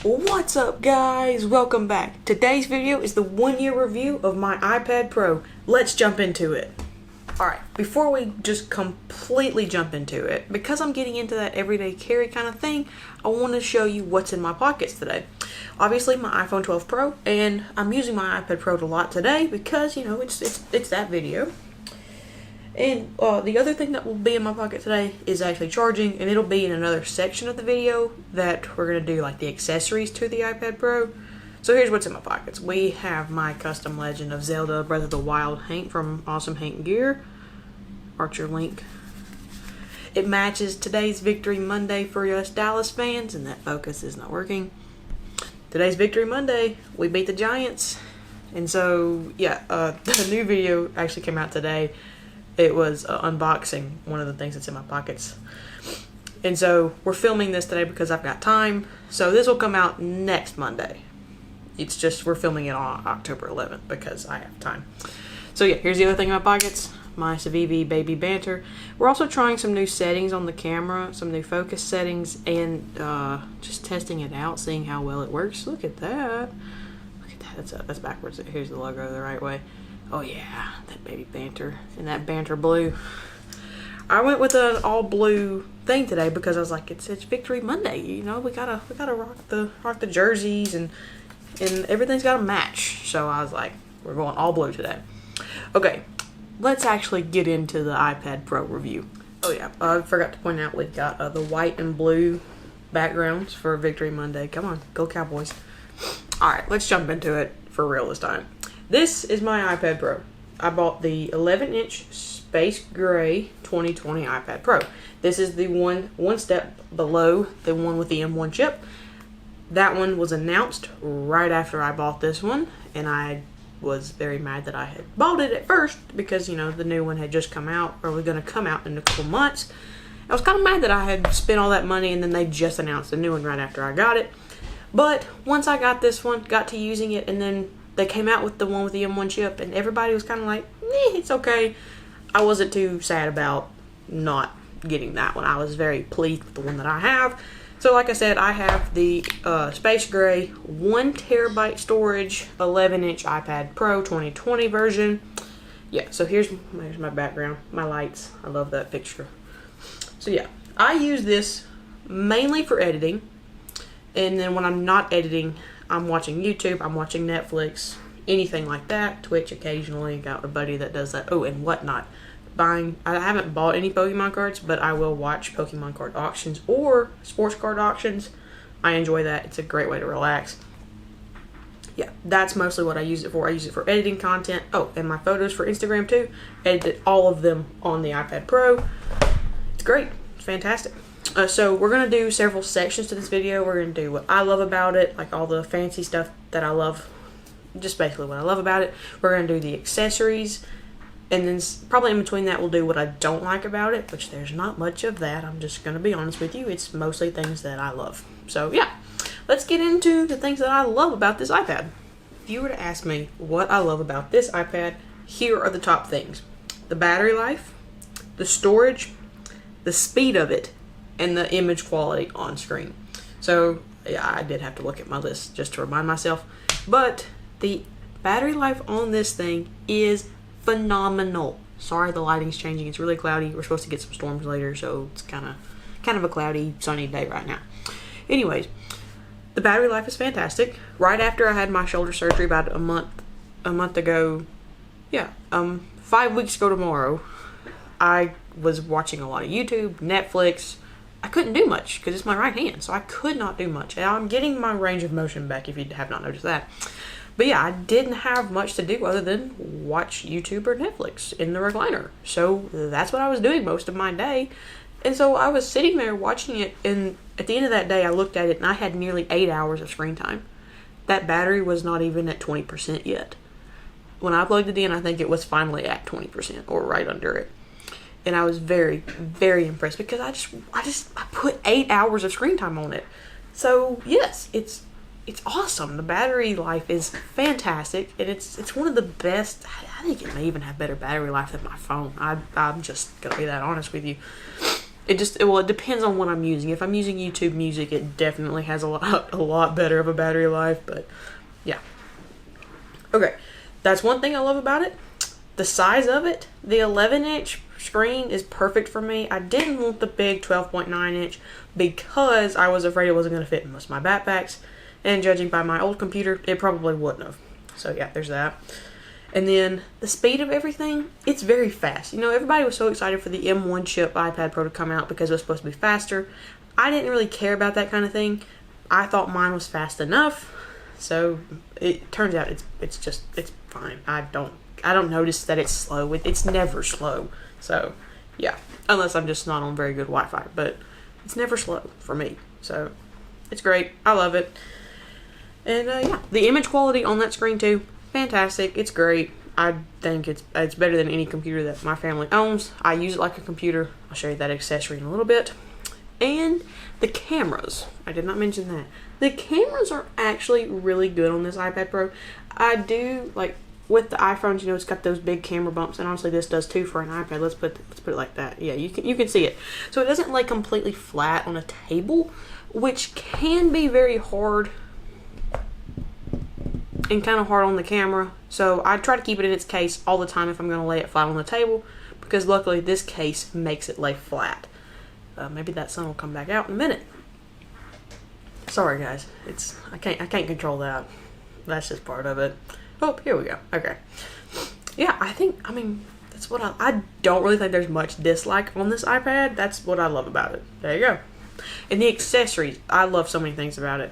What's up, guys? Welcome back. Today's video is the 1-year review of my iPad Pro. Let's jump into it. Alright, before we just completely jump into it, because I'm getting into that everyday carry kind of thing, I want to show you what's in my pockets today. Obviously my iPhone 12 Pro, and I'm using my iPad Pro a lot today because, you know, it's that video. And the other thing that will be in my pocket today is actually charging, and it'll be in another section of the video that we're going to do like the accessories to the iPad Pro. So here's what's in my pockets. We have my custom Legend of Zelda Breath of the Wild Hank from Awesome Hank Gear. Archer Link. It matches today's Victory Monday for us Dallas fans, and that focus is not working. Today's Victory Monday. We beat the Giants. And so, yeah, the new video actually came out today. It was unboxing one of the things that's in my pockets. And so we're filming this today because I've got time. So this will come out next Monday. It's just we're filming it on October 11th because I have time. So yeah, here's the other thing in my pockets. My Civivi Baby Banter. We're also trying some new settings on the camera, some new focus settings, and just testing it out, seeing how well it works. Look at that. Look at that. That's backwards. Here's the logo the right way. Oh yeah, that Baby Banter and that Banter blue. I went with an all blue thing today because I was like, it's Victory Monday, you know, we gotta rock the jerseys and everything's gotta match. So I was like, we're going all blue today. Okay, let's actually get into the iPad Pro review. Oh yeah, I forgot to point out we've got the white and blue backgrounds for Victory Monday. Come on, go Cowboys. All right, let's jump into it for real this time. This is my iPad Pro. I bought the 11-inch Space Gray 2020 iPad Pro. This is the one step below the one with the M1 chip. That one was announced right after I bought this one, and I was very mad that I had bought it at first because, you know, the new one had just come out, or was going to come out in a couple months. I was kind of mad that I had spent all that money and then they just announced a new one right after I got it. But once I got this one, got to using it, and then they came out with the one with the M1 chip, and everybody was kind of like, it's okay. I wasn't too sad about not getting that one. I was very pleased with the one that I have. So like I said, I have the Space Gray 1 terabyte storage 11-inch iPad Pro 2020 version. Yeah, so here's my background, my lights. I love that picture. So yeah, I use this mainly for editing. And then when I'm not editing, I'm watching YouTube, I'm watching Netflix, anything like that. Twitch occasionally, got a buddy that does that. Oh, and whatnot. I haven't bought any Pokemon cards, but I will watch Pokemon card auctions or sports card auctions. I enjoy that. It's a great way to relax. Yeah, that's mostly what I use it for. I use it for editing content. Oh, and my photos for Instagram too. Edited all of them on the iPad Pro. It's great. It's fantastic. So we're going to do several sections to this video. We're going to do what I love about it, like all the fancy stuff that I love, just basically what I love about it. We're going to do the accessories, and then probably in between that we'll do what I don't like about it, which there's not much of that. I'm just going to be honest with you. It's mostly things that I love. So yeah, let's get into the things that I love about this iPad. If you were to ask me what I love about this iPad, here are the top things. The battery life, the storage, the speed of it, and the image quality on screen. So yeah, I did have to look at my list just to remind myself. But the battery life on this thing is phenomenal. Sorry, the lighting's changing. It's really cloudy. We're supposed to get some storms later, so it's kind of a cloudy, sunny day right now. Anyways, the battery life is fantastic. Right after I had my shoulder surgery about a month ago, yeah, 5 weeks ago tomorrow, I was watching a lot of YouTube, Netflix. I couldn't do much because it's my right hand, so I could not do much. And I'm getting my range of motion back if you have not noticed that. But yeah, I didn't have much to do other than watch YouTube or Netflix in the recliner. So that's what I was doing most of my day. And so I was sitting there watching it, and at the end of that day, I looked at it, and I had nearly 8 hours of screen time. That battery was not even at 20% yet. When I plugged it in, I think it was finally at 20% or right under it. And I was very, very impressed because I put 8 hours of screen time on it. So yes, it's awesome. The battery life is fantastic, and it's one of the best. I think it may even have better battery life than my phone. I'm just gonna be that honest with you. it depends on what I'm using. If I'm using YouTube Music, it definitely has a lot better of a battery life, but yeah. Okay, that's one thing I love about it. The size of it, the 11-inch screen is perfect for me. I didn't want the big 12.9-inch because I was afraid it wasn't going to fit in most of my backpacks, and judging by my old computer, it probably wouldn't have. So yeah, there's that. And then the speed of everything, it's very fast. You know, everybody was so excited for the M1 chip iPad Pro to come out because it was supposed to be faster. I didn't really care about that kind of thing. I thought mine was fast enough. So it turns out it's fine. I don't notice that it's slow. It's never slow. So yeah, unless I'm just not on very good Wi-Fi, but it's never slow for me. So it's great. I love it. And yeah, the image quality on that screen too, fantastic. It's great. I think it's better than any computer that my family owns. I use it like a computer. I'll show you that accessory in a little bit. And the cameras, I did not mention that. The cameras are actually really good on this iPad Pro. I do, like, with the iPhones, you know, it's got those big camera bumps, and honestly this does too for an iPad. Let's put it like that. Yeah, you can see it. So it doesn't lay completely flat on a table, which can be very hard and kind of hard on the camera. So I try to keep it in its case all the time if I'm going to lay it flat on the table, because luckily this case makes it lay flat. Maybe that sun will come back out in a minute. Sorry guys, I can't control that. That's just part of it. Oh, here we go. Okay. Yeah, I mean, that's what I don't really think there's much dislike on this iPad. That's what I love about it. There you go. And the accessories, I love so many things about it.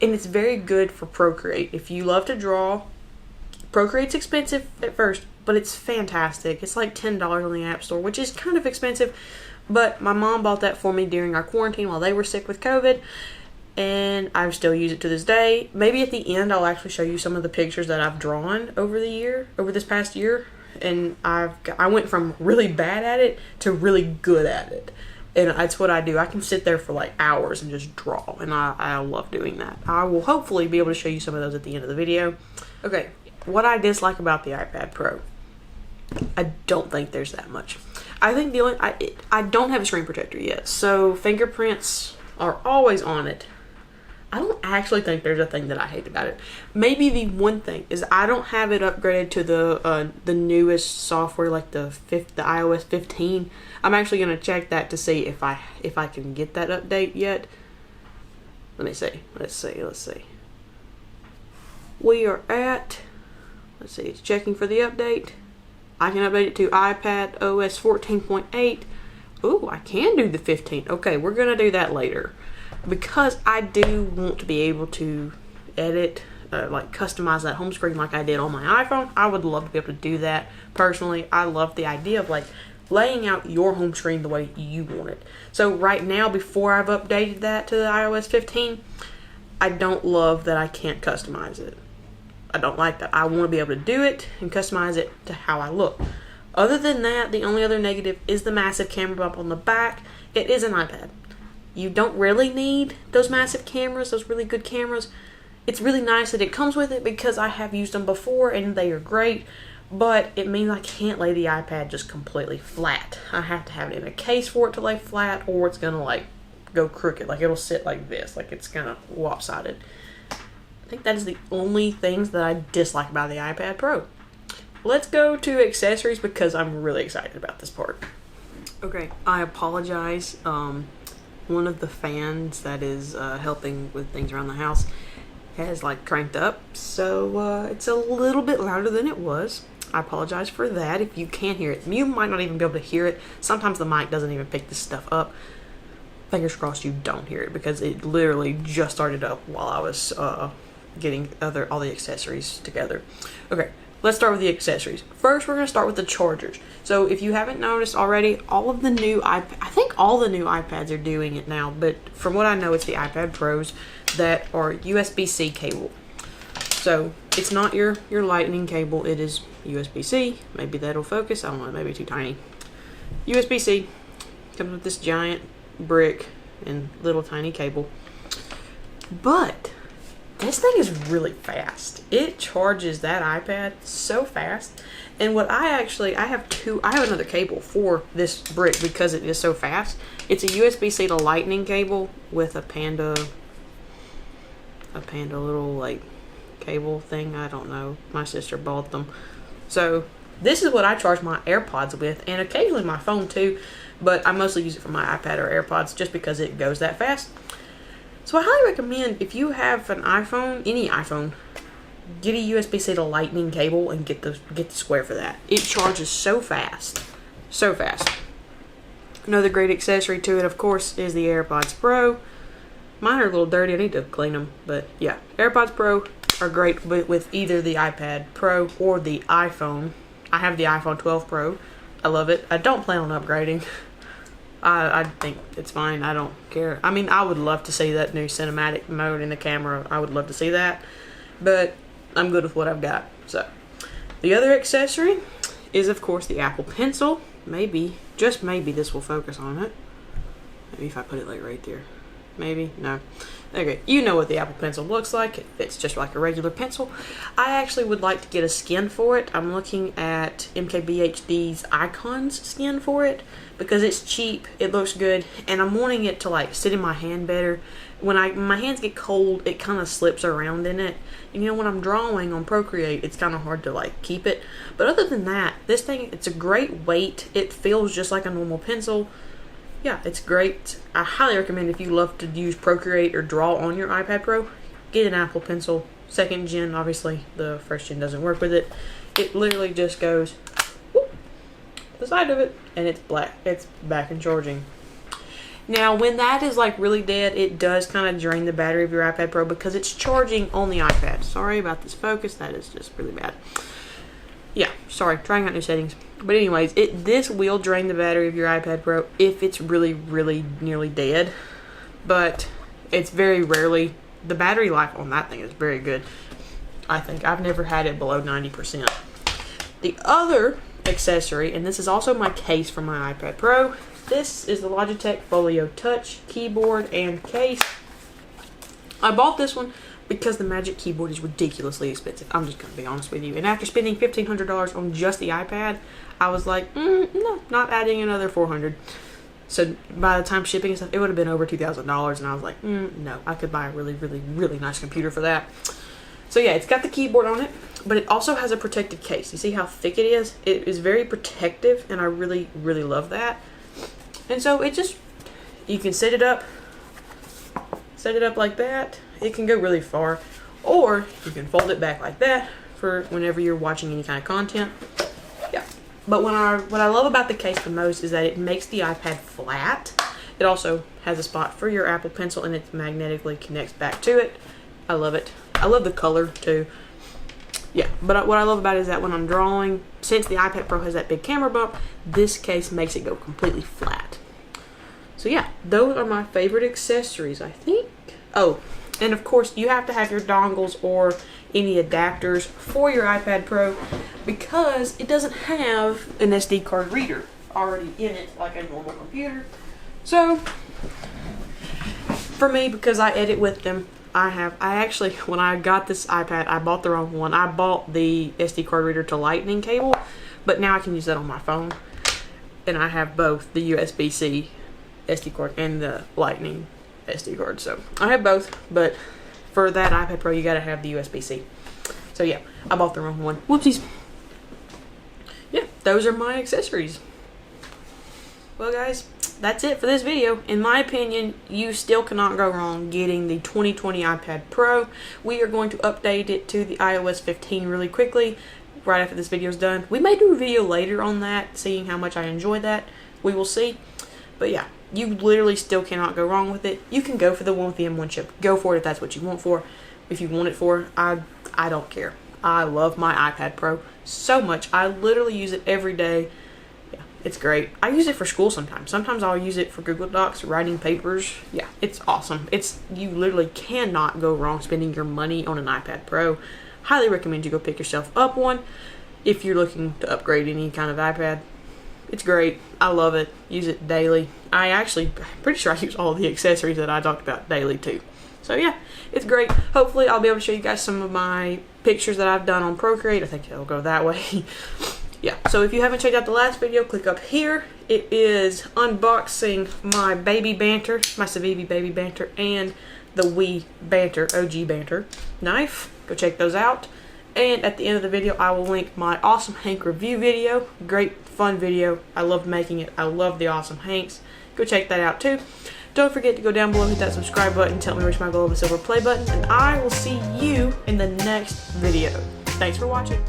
And it's very good for Procreate. If you love to draw, Procreate's expensive at first, but it's fantastic. It's like $10 on the App Store, which is kind of expensive, but my mom bought that for me during our quarantine while they were sick with COVID, and I still use it to this day. Maybe at the end I'll actually show you some of the pictures that I've drawn over this past year, and I went from really bad at it to really good at it. And that's what I do. I can sit there for like hours and just draw, and I love doing that. I will hopefully be able to show you some of those at the end of the video. Okay, what I dislike about the iPad Pro, I don't think there's that much. I think I don't have a screen protector yet, so fingerprints are always on it. I don't actually think there's a thing that I hate about it. Maybe the one thing is I don't have it upgraded to the newest software, like the iOS 15. I'm actually gonna check that to see if I can get that update yet. Let me see. Let's see. We are at. Let's see. It's checking for the update. I can update it to iPad OS 14.8. Ooh, I can do the 15. Okay, we're gonna do that later, because I do want to be able to edit, like customize that home screen like I did on my iPhone. I would love to be able to do that. Personally, I love the idea of like laying out your home screen the way you want it. So right now, before I've updated that to the iOS 15, I don't love that I can't customize it. I don't like that. I want to be able to do it and customize it to how I look. Other than that, the only other negative is the massive camera bump on the back. It is an iPad. You don't really need those massive cameras, those really good cameras. It's really nice that it comes with it because I have used them before and they are great, but it means I can't lay the iPad just completely flat. I have to have it in a case for it to lay flat, or it's gonna like go crooked, like it'll sit like this, like it's kind of lopsided. I think that is the only things that I dislike about the iPad Pro. Let's go to accessories because I'm really excited about this part. Okay, I apologize. One of the fans that is helping with things around the house has like cranked up, so it's a little bit louder than it was. I apologize for that if you can't hear it. You might not even be able to hear it. Sometimes the mic doesn't even pick this stuff up. Fingers crossed you don't hear it, because it literally just started up while I was getting all the accessories together. Okay, let's start with the accessories. First, we're going to start with the chargers. So if you haven't noticed already, all of the new I think all the new iPads are doing it now, but from what I know, it's the iPad Pros that are USB-C cable. So it's not your lightning cable, it is USB-C. Maybe that'll focus, I don't know, maybe too tiny. USB-C comes with this giant brick and little tiny cable. But this thing is really fast. It charges that iPad so fast. And what I have another cable for this brick because it is so fast. It's a USB-C to lightning cable with a panda little like cable thing. I don't know. My sister bought them. So this is what I charge my AirPods with, and occasionally my phone too, but I mostly use it for my iPad or AirPods just because it goes that fast. So I highly recommend, if you have an iPhone, any iPhone, get a USB-C to lightning cable and get the square for that. It charges so fast. So fast. Another great accessory to it, of course, is the AirPods Pro. Mine are a little dirty. I need to clean them. But yeah, AirPods Pro are great with either the iPad Pro or the iPhone. I have the iPhone 12 Pro. I love it. I don't plan on upgrading. I think it's fine. I don't care. I mean, I would love to see that new cinematic mode in the camera. I would love to see that. But I'm good with what I've got. So the other accessory is, of course, the Apple Pencil. Maybe, just maybe, this will focus on it. Maybe if I put it like right there. Maybe, no. Okay, you know what the Apple Pencil looks like. It fits just like a regular pencil. I actually would like to get a skin for it. I'm looking at MKBHD's Icons skin for it because it's cheap, it looks good, and I'm wanting it to like sit in my hand better. When my hands get cold, it kind of slips around in it. And you know, when I'm drawing on Procreate, it's kind of hard to like keep it. But other than that, this thing, it's a great weight. It feels just like a normal pencil. Yeah, it's great. I highly recommend, if you love to use Procreate or draw on your iPad Pro, get an Apple Pencil. 2nd gen, obviously. The 1st gen doesn't work with it. It literally just goes whoop, the side of it, and it's black. It's back and charging. Now, when that is like really dead, it does kind of drain the battery of your iPad Pro because it's charging on the iPad. Sorry about this focus. That is just really bad. Yeah, sorry, trying out new settings. But anyways, this will drain the battery of your iPad Pro if it's really, really nearly dead. But it's very rarely, the battery life on that thing is very good. I think I've never had it below 90%. The other accessory, and this is also my case for my iPad Pro, this is the Logitech Folio Touch keyboard and case. I bought this one because the Magic Keyboard is ridiculously expensive. I'm just going to be honest with you. And after spending $1,500 on just the iPad, I was like, no, not adding another $400. So by the time shipping and stuff, it would have been over $2,000. And I was like, no, I could buy a really, really, really nice computer for that. So yeah, it's got the keyboard on it, but it also has a protected case. You see how thick it is? It is very protective, and I really, really love that. And so it just, you can set it up like that. It can go really far, or you can fold it back like that for whenever you're watching any kind of content. Yeah. But what I love about the case the most is that it makes the iPad flat. It also has a spot for your Apple Pencil, and it magnetically connects back to it. I love it. I love the color too. Yeah, but what I love about it is that when I'm drawing, since the iPad Pro has that big camera bump, this case makes it go completely flat. So yeah, those are my favorite accessories, I think. Oh, and of course, you have to have your dongles or any adapters for your iPad Pro because it doesn't have an SD card reader already in it like a normal computer. So, for me, because I edit with them, I actually, when I got this iPad, I bought the wrong one. I bought the SD card reader to lightning cable, but now I can use that on my phone. And I have both the USB-C SD card and the lightning SD card. So I have both, but for that iPad Pro, you gotta have the USB-C. So yeah, I bought the wrong one. Whoopsies. Yeah, those are my accessories. Well guys, that's it for this video. In my opinion, you still cannot go wrong getting the 2020 iPad Pro. We are going to update it to the iOS 15 really quickly, right after this video is done. We may do a video later on that, seeing how much I enjoy that. We will see. But yeah, you literally still cannot go wrong with it. You can go for the one with the M1 chip. Go for it if that's what you want for. If you want it for, I don't care. I love my iPad Pro so much. I literally use it every day. Yeah, it's great. I use it for school sometimes. Sometimes I'll use it for Google Docs, writing papers. Yeah, it's awesome. You literally cannot go wrong spending your money on an iPad Pro. Highly recommend you go pick yourself up one if you're looking to upgrade any kind of iPad. It's great. I love it. Use it daily. Pretty sure I use all the accessories that I talked about daily too. So yeah, it's great. Hopefully I'll be able to show you guys some of my pictures that I've done on Procreate. I think it'll go that way. Yeah, so if you haven't checked out the last video, click up here. It is unboxing my Baby Banter, my Civivi Baby Banter, and the Wii Banter, OG Banter knife. Go check those out. And at the end of the video, I will link my Awesome Hank review video. Great, fun video. I loved making it. I love the Awesome Hanks. Go check that out too. Don't forget to go down below, hit that subscribe button, tell me to reach my goal of a silver play button, and I will see you in the next video. Thanks for watching.